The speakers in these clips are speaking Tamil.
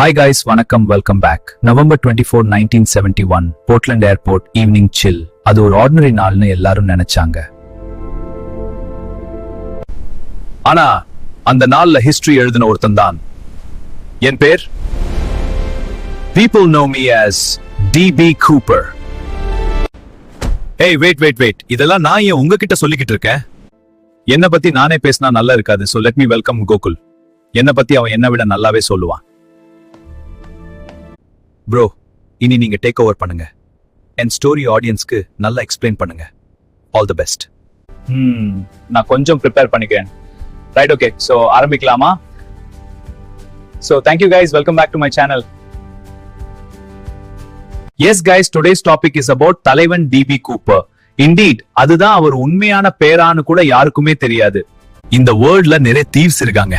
Hi guys, வணக்கம், welcome back. November 24, 1971, Portland Airport, evening chill. அது ஒரு ஆர்டினரி நாள்னு எல்லாரும் நினைச்சாங்க. ஆனா அந்த நாள்ல ஹிஸ்டரி எழுதின ஒருத்தன் தான். என் பேர் people know me as D.B. Cooper. Hey, wait. இதெல்லாம் நான் ஏன் உங்ககிட்ட சொல்லிக்கிட்டு இருக்கேன்? என்ன பத்தி நானே பேசினா நல்லா இருக்காது. So let me welcome Gokul. என்ன பத்தி அவன் என்ன விட நல்லாவே சொல்லுவான். ப்ரோ, இனி நீங்க டேக் ஓவர் பண்ணுங்க. என் ஸ்டோரி ஆடியன்ஸ்க்கு நல்லா எக்ஸ்பிளைன் பண்ணுங்க. All the best. நான் கொஞ்சம் ப்ரிப்பேர் பண்ணிக்கிறேன். Right, okay. சோ ஆரம்பிக்கலாமா? So thank you guys, welcome back to my channel. Yes guys, today's topic is about தலைவன் D.B. Cooper. Indeed, அதுதான் அவர் உண்மையான பேரானு கூட யாருக்குமே தெரியாது. இந்த வேர்ல்ட்ல நிறைய தீவ்ஸ் இருக்காங்க,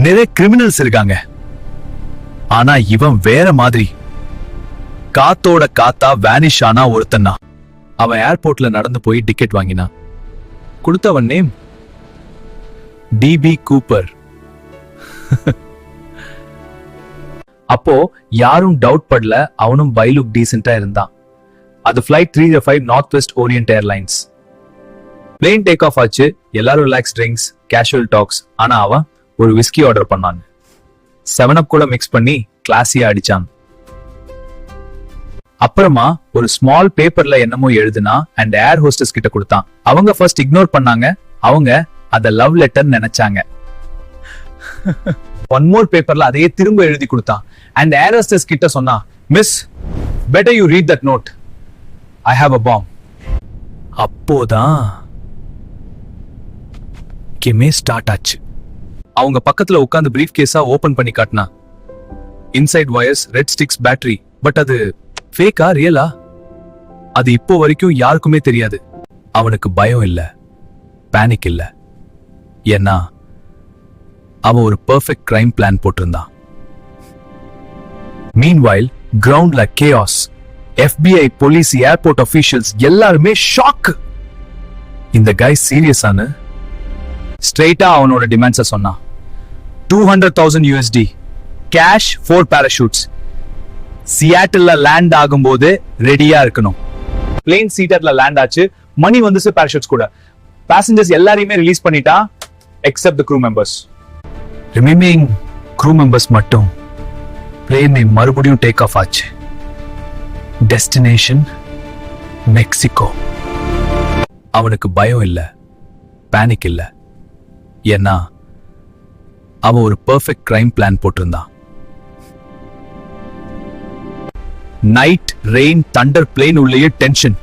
நிறைய கிரிமினல்ஸ் இருக்காங்க. ஆனா இவன் வேற மாதிரி. காத்தோட காத்தா வேனிஷ் ஆனா ஒருத்தனா. அவன் ஏர்போர்ட்ல நடந்து போய் டிக்கெட் வாங்கினான். கொடுத்தவன் நேம் D.B. Cooper. அப்போ யாரும் டவுட் படல, அவனும் பை லுக் டீசென்ட்டா இருந்தான். அது flight 305 north west orient airlines. Plane take off ஆச்சு. எல்லாரும் ரிலாக்ஸ் ட்ரிங்க்ஸ், கேஷுவல் டாக்ஸ். ஆனா அவன் ஒரு விஸ்கி ஆர்டர் பண்ணான். 7up கூட மிக்ஸ் பண்ணி கிளாஸியா அடிச்சான். அப்புறமா ஒரு ஸ்மால் பேப்பர்ல என்னமோ எழுதுனா அண்ட் ஏர் ஹோஸ்டஸ் கிட்ட கொடுத்தான். அவங்க ஃபர்ஸ்ட் இக்னோர் பண்ணாங்க. அவங்க அத லவ் லெட்டர் நினைச்சாங்க. ஒன் மோர் பேப்பர்ல அதையே திரும்ப எழுதி கொடுத்தான். அண்ட் ஏர் ஹோஸ்டஸ் கிட்ட சொன்னா, miss, better you read that note, I have a bomb. அப்போதான் கேமே ஸ்டார்ட் ஆச்சு. அவங்க பக்கத்துல உட்கார்ந்து பிரீஃப் கேஸா ஓபன் பண்ணி காட்டினா. Inside wires, red sticks, battery. But அது ஃபேக்கா ரியலா? அது இப்போ வரைக்கும் யாருக்குமே தெரியாது. அவனுக்கு பயம் இல்ல, பேனிக் இல்ல. ஏன்னா அவன் ஒரு பெர்ஃபெக்ட் கிரைம் பிளான் போட்டிருந்தான். மீன்வைல் கிரவுண்ட்ல chaos. FBI, police, airport officials எல்லாருமே ஷாக். இந்த கை சீரியஸானு ஸ்ட்ரெயிட்டா அவனோட டிமாண்ட்ஸை சொன்னான். 200,000 USD, கேஷ், 4 parachutes. சியாட்டில்ல லேண்ட் ஆகும்போது ரெடியா இருக்கணும். பிளேன் சீட்டர்ல லேண்ட் ஆச்சு. மணி வந்துச்சு, parachutes கூட. பேசஞ்சர்ஸ் எல்லாரையுமே ரிலீஸ் பண்ணிட்டா, except the crew members. Remaining crew members மட்டும் பிளேன் மறுபடியும் டேக் ஆஃப் ஆச்சு. Destination Mexico. அவனுக்கு பயம் இல்ல, பேனிக் இல்ல. ஏன்னா அவன் ஒரு பெர்ஃபெக்ட் கிரைம் பிளான் போட்டிருந்தான். நைட், ரெயின், தண்டர், பிளேன் உள்ளேயே டென்ஷன்.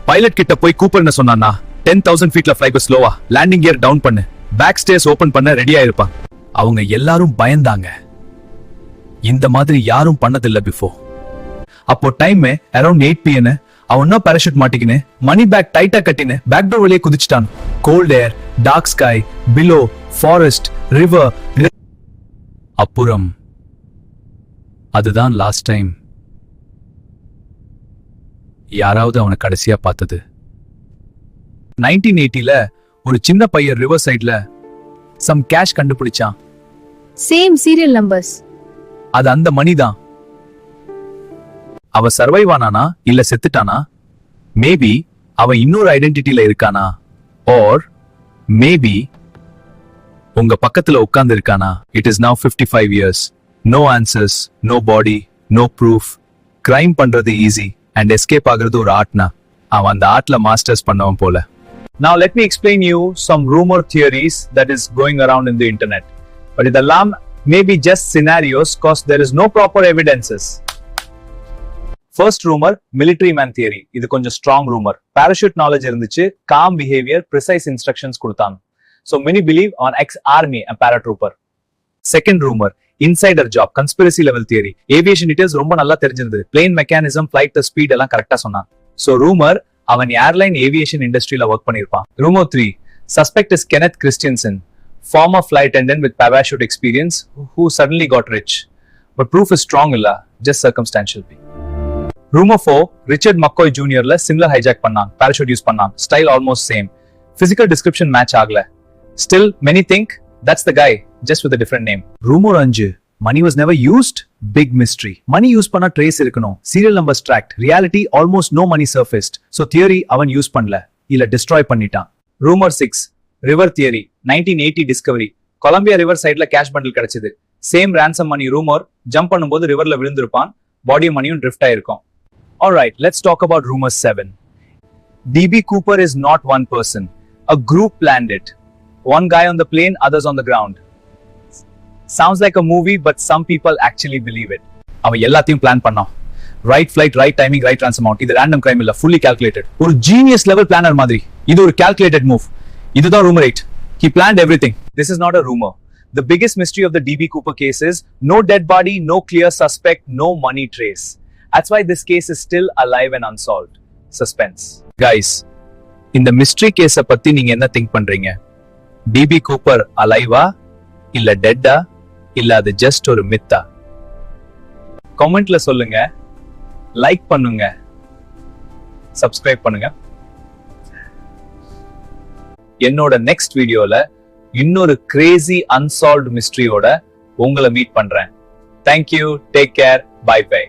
பைலட் கிட்ட போய் கூப்பர்னு சொன்னானா, 10,000 feetல ஃப்ளைட் ஸ்லோவா, லேண்டிங் கியர் டவுன் பண்ணு, பேக் ஸ்டேர்ஸ் ஓபன் பண்ண ரெடியா இருப்பான். அவங்க எல்லாரும் பயந்தாங்க. இந்த மாதிரி யாரும் பண்ணதில்ல பிஃபோர். அப்போ டைம் அரௌண்ட் 8 PM. அவன் பேராஷூட் மாட்டிக்கினு, மணி பேக் டைட்டா கட்டினு பேக் டோர் வழியே குதிச்சிட்டான். Cold air, dark sky, below, forest, river. அப்புறம் அதுதான் லாஸ்ட் டைம் யாராவது அவனை கடைசியா பார்த்தது. 1980ல ஒரு சின்ன பையன் ரிவர் சைட்ல சம் கேஷ் கண்டுபிடிச்சான். Same serial numbers. அது அந்த மணிதான். அவ சர்வைவ் ஆனானா இல்ல செத்துட்டானா? மேபி அவன் இன்னொரு ஐடென்டிட்டில இருக்கானா? ஆர் மேபி உங்க பக்கத்துல உட்கார்ந்து இருக்கானா? It is now 55 years. No answers, no body, no proof. Crime பண்றது ஈஸி அண்ட் எஸ்கேப் ஆகுறது ஒரு ஆர்ட்னா, அவன் அந்த ஆர்ட்ல மாஸ்டர்ஸ் பண்ணவன் போல. Now let me explain you some rumor theories that is going around in the internet. But இதெல்லாம் maybe just scenarios cause there is no proper evidences. First rumor, military man theory. இது கொஞ்சம் strong rumor. Parachute knowledge இருந்துச்சு, calm behavior, precise instructions கொடுத்தான். So many believe on ex-army and paratrooper. Second rumor, insider job, conspiracy level theory. Aviation details ரொம்ப நல்லா தெரிஞ்சிருந்தது. Plane mechanism, flight speed எல்லாம் கரெக்டா சொன்னான். So rumor, அவன் ஏர்லைன் ஏவியேஷன் இண்டஸ்ட்ரியில work பண்ணிருப்பான். Rumor 3, suspect is Kenneth Christensen, former flight attendant with parachute experience who suddenly got rich. But proof is strong இல்ல, just circumstantial. Rumor 4, Richard McCoy Jr. similar hijack பண்ணான், parachute யூஸ் பண்ணான், style almost same. Physical description match ஆகல. Still, many think that's the guy, just with a different name. Rumor 5, Money was never used? Big mystery. Money use பண்ண trace இருக்கணும். Serial numbers tracked. Reality almost no money surfaced. So theory அவன் யூஸ் பண்ணல. இல்ல destroy பண்ணிட்டான். Rumor 6. River theory. 1980 discovery. Columbia river சைடுல கேஷ் பண்டில் கிடைச்சது. Same ransom money rumor jump பண்ணும்போது ரிவர்ல விழுந்திருப்பான். பாடி மணியும் ட்ரிஃப்ட் ஆயிருக்கும். Alright, let's talk about rumor 7. DB Cooper is not one person. A group planned it. One guy on the plane, others on the ground. Sounds like a movie, but some people actually believe it. அவன் எல்லாத்தையும் பிளான் பண்ணான். Right flight, right timing, right transform out. இது ரேண்டம் கிரைம் இல்ல, fully calculated. ஒரு ஜீனியஸ் லெவல் பிளானர் மாதிரி. இது ஒரு calculated move. இதுதான் rumor 8. He planned everything. This is not a rumor. The biggest mystery of the DB Cooper case is no dead body, no clear suspect, no money trace. That's why this case is still alive and unsolved. Suspense. Guys, இந்த mystery case பத்தி நீங்க என்ன think பண்றீங்க? DB Cooper அலைவா இல்ல டெட்டா இல்ல அது ஜஸ்ட் ஒரு மித்தா? கமெண்ட்ல சொல்லுங்க, லைக் பண்ணுங்க, சப்ஸ்கிரைப் பண்ணுங்க. என்னோட நெக்ஸ்ட் வீடியோல இன்னொரு கிரேசி அன்சால்வ்ட் மிஸ்ட்ரியோட உங்களை மீட் பண்றேன். Thank you, take care, bye by.